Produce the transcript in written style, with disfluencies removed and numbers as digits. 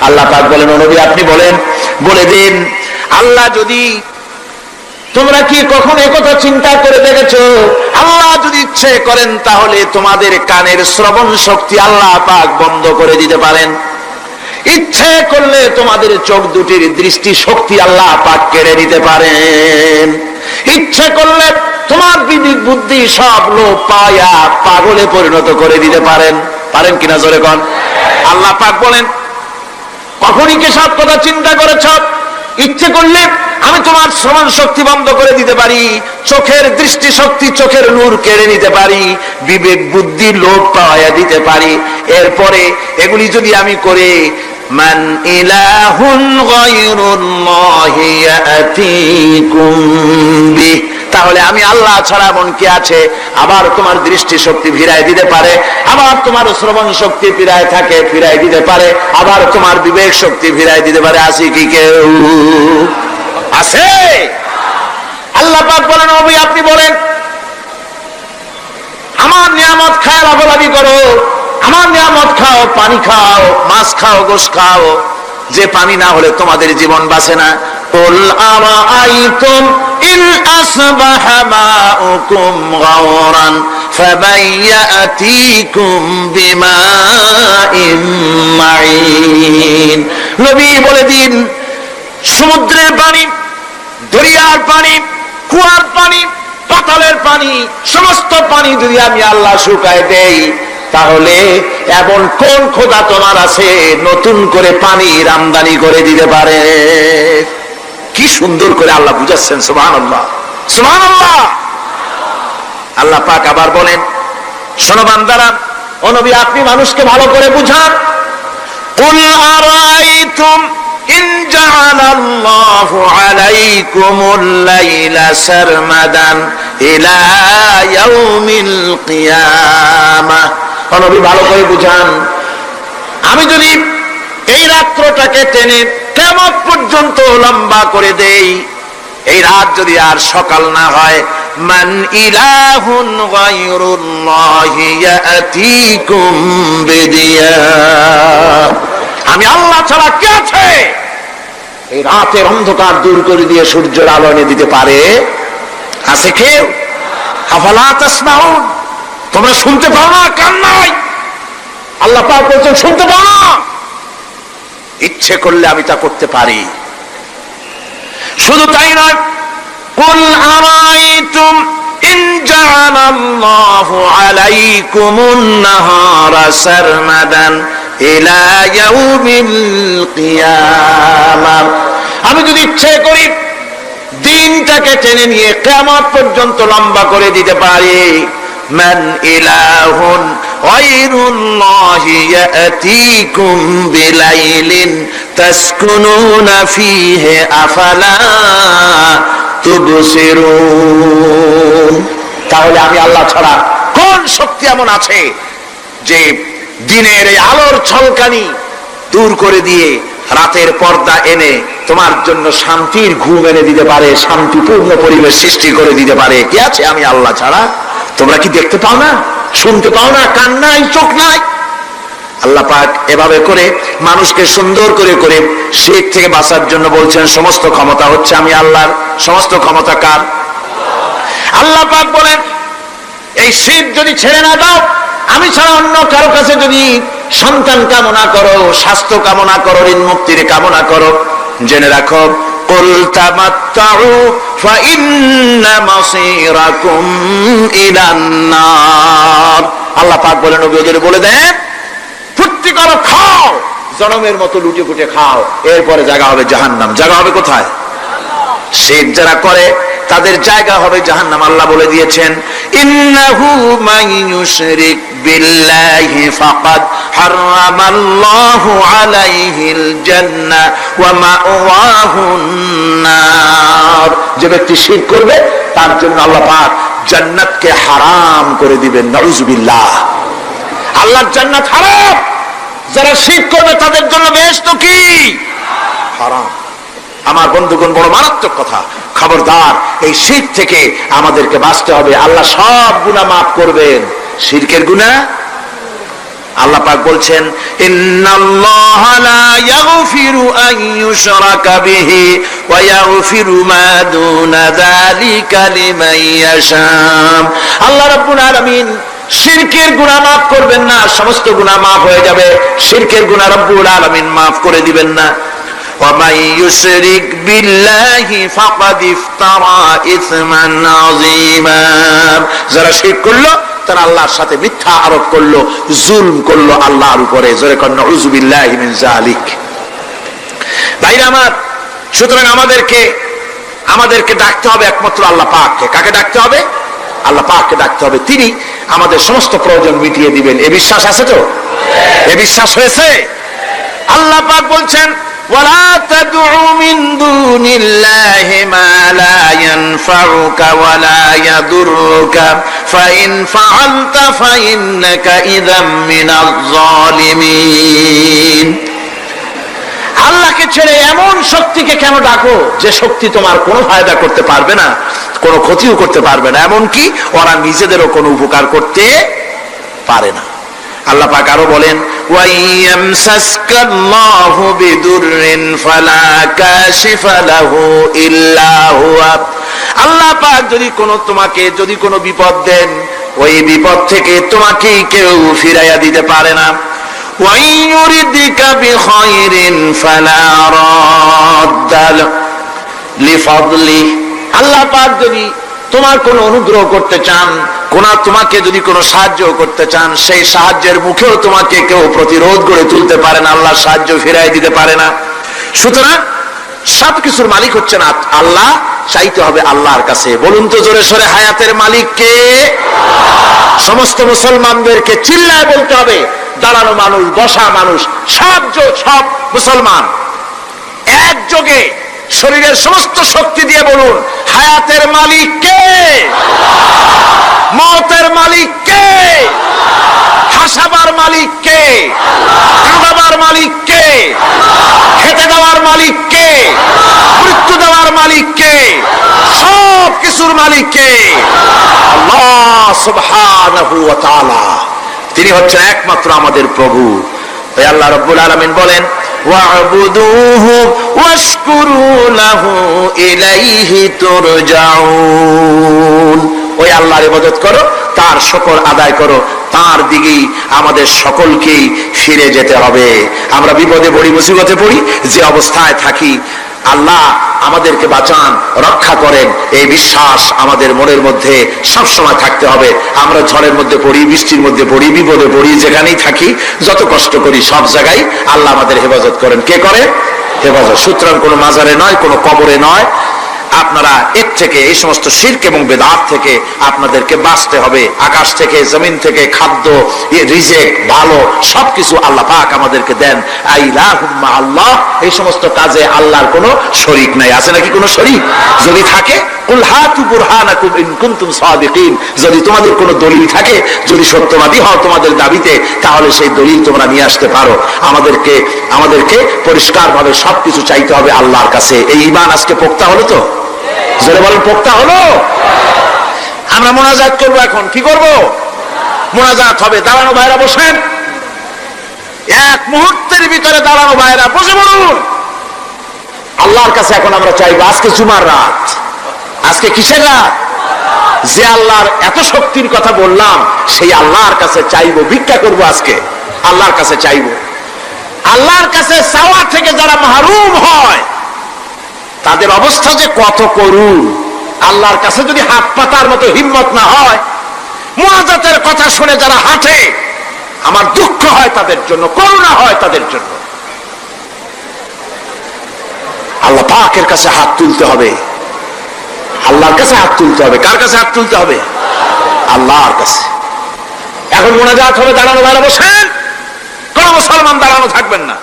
আল্লাহ পাক বলেন, ও নবী আপনি বলেন, বলে দিন, আল্লাহ যদি, তোমরা কি কখনো একথা চিন্তা করে দেখেছো, আল্লাহ যদি ইচ্ছে করেন তাহলে তোমাদের কানের শ্রবণ শক্তি আল্লাহ পাক বন্ধ করে দিতে পারেন। ইচ্ছে করলে তোমাদের চোখ দুটির দৃষ্টি শক্তি আল্লাহ পাক কেড়ে নিতে পারেন। ইচ্ছে করলে তোমার বিবেক বুদ্ধি সব লোপ পায়া পাগলে পরিণত করে দিতে পারেন। পারেন কিনা জোরে কোন? আল্লাহ পাক বলেন, কখনই কি সব কথা চিন্তা করেছ? ইচ্ছে করলে আমি তোমার শ্রবণ শক্তি বন্ধ করে দিতে পারি, চোখের দৃষ্টি শক্তি, চোখের নূর কেড়ে নিতে পারি, বিবেক বুদ্ধি লোপ পাওয়া দিতে পারি। এরপরে এগুলি যদি আমি করে, মান ইলাহুন গায়রুল্লাহি ইয়াতিকুম বিহি, তাহলে আমি আল্লাহ ছাড়া মন কি আছে? আবার তোমার দৃষ্টি শক্তি ফিরাই দিতে পারে, আবার তোমার শ্রবণ শক্তি ফিরায় থাকে, ফিরাই দিতে পারে, আবার তোমার বিবেক শক্তি ফিরাই দিতে পারে। আছে কি কেউ? আছে? আল্লাহ পাক বলেন, নবী আপনি বলেন, আমার নিয়ামত খায় লাভালাভি করো, আমার নিয়ামত খাও, পানি খাও, মাছ খাও, গোশত খাও, যে পানি না হলে তোমাদের জীবন বাঁচে না। কুল আরাআইতুম ইন আসবাহা মাউকুম গাওরান ফামান ইয়াতিকুম বিমাইন মাইন, নবী বলে দিন, সমুদ্রের পানি, দরিয়ার পানি, কুয়ার পানি, পাতালের পানি, সমস্ত পানি যদি আমি আল্লাহ শুকায় দেই, তাহলে এমন কোন খোদা তোমার আছে নতুন করে পানির আমদানি করে দিতে পারে? কি সুন্দর করে আল্লাহ বুঝাচ্ছেন, সুবহানাল্লাহ, সুবহানাল্লাহ। আল্লাহ পাক আবার বলেন, শোনো বান্দারা, ও নবী আপনি মানুষকে ভালো করে বুঝান। কুল আরাআইতুম ইন জাআলাল্লাহু আলাইকুমুল লাইলা সারমাদান ইলা ইয়াউমিল কিয়ামাহ, ও নবী ভালো করে বুঝান, আমি যদি এই রাত্রটাকে টেনে কিয়ামত পর্যন্ত লম্বা করে দেই, এই রাত যদি আর সকাল না হয়, মান ইলাহুন গায়রুল্লাহি ইয়াতিকুম বিদিয়া, আমি আল্লাহ ছাড়া কে আছে এই রাতের অন্ধকার দূর করে দিয়ে সূর্যের আলো এনে দিতে পারে? আছে কেউ? আফালা তাসমাউন, তোমরা শুনতে পাও না? কান নাই? আল্লাহ পাক বলছেন শুনতে পাও না? ইচ্ছে করলে আমি তা করতে পারি। শুধু তাই নয়, কুল আরাআইতুম ইন জাআলাল্লাহু আলাইকুমুন নাহারা সারমাদান ইলা ইয়াউমিল কিয়ামাহ, আমি যদি ইচ্ছে করি দিনটাকে টেনে নিয়ে কিয়ামত পর্যন্ত লম্বা করে দিতে পারি, মান ইলাহুন গায়রুল্লাহি ইয়াতিকুম বিলাইলিন তাসকুনুনা ফীহি আফালা তুবসিরুন, তাহলে আমি আল্লাহ ছাড়া কোন শক্তি এমন আছে যে দিনের এই আলোর ঝলকানি দূর করে দিয়ে রাতের পর্দা এনে তোমার জন্য শান্তির ঘুম এনে দিতে পারে, শান্তিপূর্ণ পরিবেশ সৃষ্টি করে দিতে পারে? কি আছে আমি আল্লাহ ছাড়া? তোমরা কি দেখতে পাও না? শুনতে পাও না? কান নাই? চোখ নাই? আল্লাহ পাক এভাবে করে মানুষকে সুন্দর করে করে শিরক থেকে বাঁচার জন্য বলছেন, সমস্ত ক্ষমতা হচ্ছে আমি আল্লাহর। সমস্ত ক্ষমতা কার? আল্লাহ পাক বলেন, এই শিরক যদি ছেড়ে না দাও, আমি ছাড়া অন্য কারো কাছে যদি সন্তান কামনা করো, স্বাস্থ্য কামনা করো, ঋণ মুক্তির কামনা করো, জেনে রাখো, কুল তামাত্তাউ ফাইন্না মাসীরাকুম ইলান নার, আল্লাহ পাক বলেন নবী ওদের বলে দেন, ফুর্তি করো, খাও, জনমের মতো লুটে ফুটে খাও, এরপরে জায়গা হবে জাহান্নাম। জায়গা হবে কোথায়? শিরক যারা করে তাদের জায়গা হবে জাহান্নাম। আল্লাহ বলে দিয়েছেন, ইন্নাহু মান ইউশরিক বিল্লাহি ফাকাদ হারামাল্লাহু আলাইহিল জান্নাহ ওয়া মাওয়াহুন নার, যে ব্যক্তি শিরক করবে তার জন্য আল্লাহ পাক জান্নাতকে হারাম করে দিবেন। নাউযুবিল্লাহ, আল্লাহর জান্নাত হারাম, যারা শিরক করবে তাদের জন্য বেহেশত কি? হারাম। আমার বন্ধুগণ, বড় মারাত্মক কথা, খবরদার, এই শিরক থেকে আমাদেরকে বাঁচতে হবে। আল্লাহ সব গুনাহ মাফ করবেন, শিরকের গুনাহ আল্লাহ পাক বলছেন ইন্নাল্লাহা লা ইয়াগফিরু আন ইউশরাকা বিহি ওয়া ইয়াগফিরু মা দুনা যালিকা লিমান ইয়াশা। আল্লাহ রাব্বুল আলামিন শিরকের গুনাহ মাফ করবেন না, সমস্ত গুনাহ মাফ হয়ে যাবে, শিরকের গুনাহ রব্বুল আলামিন মাফ করে দিবেন না। ওয়া মান ইউশরিক বিল্লাহি ফাকাদ ইফতারা ইসমান আযীমা। যারা শিরক করলো তারা আল্লাহর সাথে মিথ্যা আরোপ করলো, জুলম করলো আল্লাহর উপরে। জোরে কর নাউযু বিল্লাহি মিন যালিক। ভাইরা আমার, সুতরাং আমাদেরকে ডাকতে হবে একমাত্র আল্লাহ পাককে। কাকে ডাকতে হবে? আল্লাহ পাককে ডাকতে হবে। তিনি আমাদের সমস্ত প্রয়োজন মিটিয়ে দিবেন। এ বিশ্বাস আছে তো? এ বিশ্বাস হয়েছে? আল্লাহ পাক বলছেন ওয়ালা তাদউ মিন দুনিল্লাহি মা লা ইয়ানফাউকা ওয়ালা ইয়াদুররুকা ফাইন ফাআলতা ফাইন্নাকা ইযাম মিনাজ জালিমিন। আল্লাহকে ছেড়ে এমন শক্তিকে কেন ডাকো যে শক্তি তোমার কোনো ফায়দা করতে পারবে না, কোনো ক্ষতিও করতে পারবে না, এমনকি ওরা নিজেদেরও কোনো উপকার করতে পারে না। আল্লাহ পাক আরো বলেন ওয়াইয়ামসাসকাল্লাহু বিদুররিন ফালা কাশিফা লাহু ইল্লা হুয়া। আল্লাহ পাক যদি কোনো বিপদ দেন, ওই বিপদ থেকে তোমাকে কেউ ফিরাইয়া দিতে পারে না। ওয়াইয়ুরিদিকা বিখাইরিন ফালা রাদ্দা লিফাদলি। আল্লাহ পাক যদি তোমার কোনো অনুগ্রহ করতে চান, তোমাকে যদি কোনো সাহায্য করতে চান, সেই সাহায্যের মুখেও তোমাকে কেউ প্রতিরোধ করে তুলতে পারে না, আল্লাহ সাহায্য ফিরাই দিতে পারে না। সুতরাং সবকিছুর মালিক হচ্ছেন আল্লাহ, চাইতে হবে আল্লাহর কাছে। বলুন তো জোরে সোরে, হায়াতের মালিক কে? সমস্ত মুসলমানদেরকে চিল্লায় বলতে হবে, দাঁড়ানো মানুষ, বসা মানুষ, সব মুসলমান একযোগে শরীরের সমস্ত শক্তি দিয়ে বলুন হায়াতের মালিক কে? মওতের মালিক কে? হাসাবার মালিক কে? কাঁদাবার মালিক কে? খেতে দেওয়ার মালিক কে? মৃত্যু দেওয়ার মালিক কে? সব কিছুর মালিক কে? আল্লাহ সুবহানাহু ওয়া তাআলা। তিনি হচ্ছেন একমাত্র আমাদের প্রভু। তাই আল্লাহ রাব্বুল আলামিন বলেন ওয়া'বুদুহু ওয়াশকুরু লাহু ইলাইহি তুরজাউন। ওই আল্লাহর ইবাদত করো, তার শুকর আদায় করো, তার দিকেই আমাদের সকলকেই ফিরে যেতে হবে। আমরা বিপদে পড়ি, মুসিবতে পড়ি, যে অবস্থায় থাকি, আল্লাহ আমাদেরকে বাঁচান, রক্ষা করেন, এই বিশ্বাস আমাদের মনের মধ্যে সব সময় থাকতে হবে। আমরা ঝড়ের মধ্যে পড়ি, বৃষ্টির মধ্যে পড়ি, বিপদে পড়ি, যেখানেই থাকি, যত কষ্ট করি, সব জায়গায় আল্লাহ আমাদের হেফাজত করেন। কে করে? হেফাজত। সুতরাং কোনো মাজারে নয়, কোনো কবরে নয়। আপনারা এর থেকে, এই সমস্ত শিরক এবং বেদাত থেকে আপনাদেরকে বাঁচতে হবে। আকাশ থেকে, জমিন থেকে খাদ্য, রিজেক, ভালো সবকিছু আল্লাহ পাক আমাদেরকে দেন। আইলাহুম্মা আল্লাহ, এই সমস্ত কাজে আল্লাহর কোনো শরীক নাই। আছে নাকি কোনো শরীক? যদি থাকে কুল হাতু বুরহানাকুম ইন কুনতুম সাদিকিন। যদি তোমাদের কোনো দলিল থাকে, যদি সত্যবাদী হও তোমাদের দাবিতে, তাহলে সেই দলিল তোমরা নিয়ে আসতে পারো। আমাদেরকে পরিষ্কারভাবে সবকিছু চাইতে হবে আল্লাহর কাছে। এই ঈমান আজকে পোক্তা হলো তো? জোরে বলেন, পোক্তা হলো? আমরা মোনাজাত করবো। এখন কি করব? মোনাজাত হবে। দাঁড়ানো ভাইরা বসেন, এক মুহূর্তের ভিতরে দাঁড়ানো ভাইরা বসে বলুন আল্লাহর কাছে এখন আমরা চাইবো। আজকে জুমার রাত, আজকে কিসের রাত? যে আল্লাহর এত শক্তির কথা বললাম, সেই আল্লাহর কাছে চাইবো, ভিক্ষা করব। আজকে আল্লাহর কাছে চাইবো। আল্লাহর কাছে চাওয়া থেকে যারা মাহরুম হয়, তাদের অবস্থা যে কত করুণ। আল্লাহর কাছে যদি হাত পাতার মতো হিম্মত না হয়, মুনাজাতের কথা শুনে যারা হাঁটে, আমার দুঃখ হয় তাদের জন্য, করুণা হয় তাদের জন্য। আল্লাহ পাকের কাছে হাত তুলতে হবে, আল্লাহর কাছে হাত তুলতে হবে। কার কাছে হাত তুলতে হবে? আল্লাহর কাছে। এখন মোনাজাত হবে। দাঁড়ানো ভাইরা বসেন, কোন মুসলমান দাঁড়ানো থাকবেন না।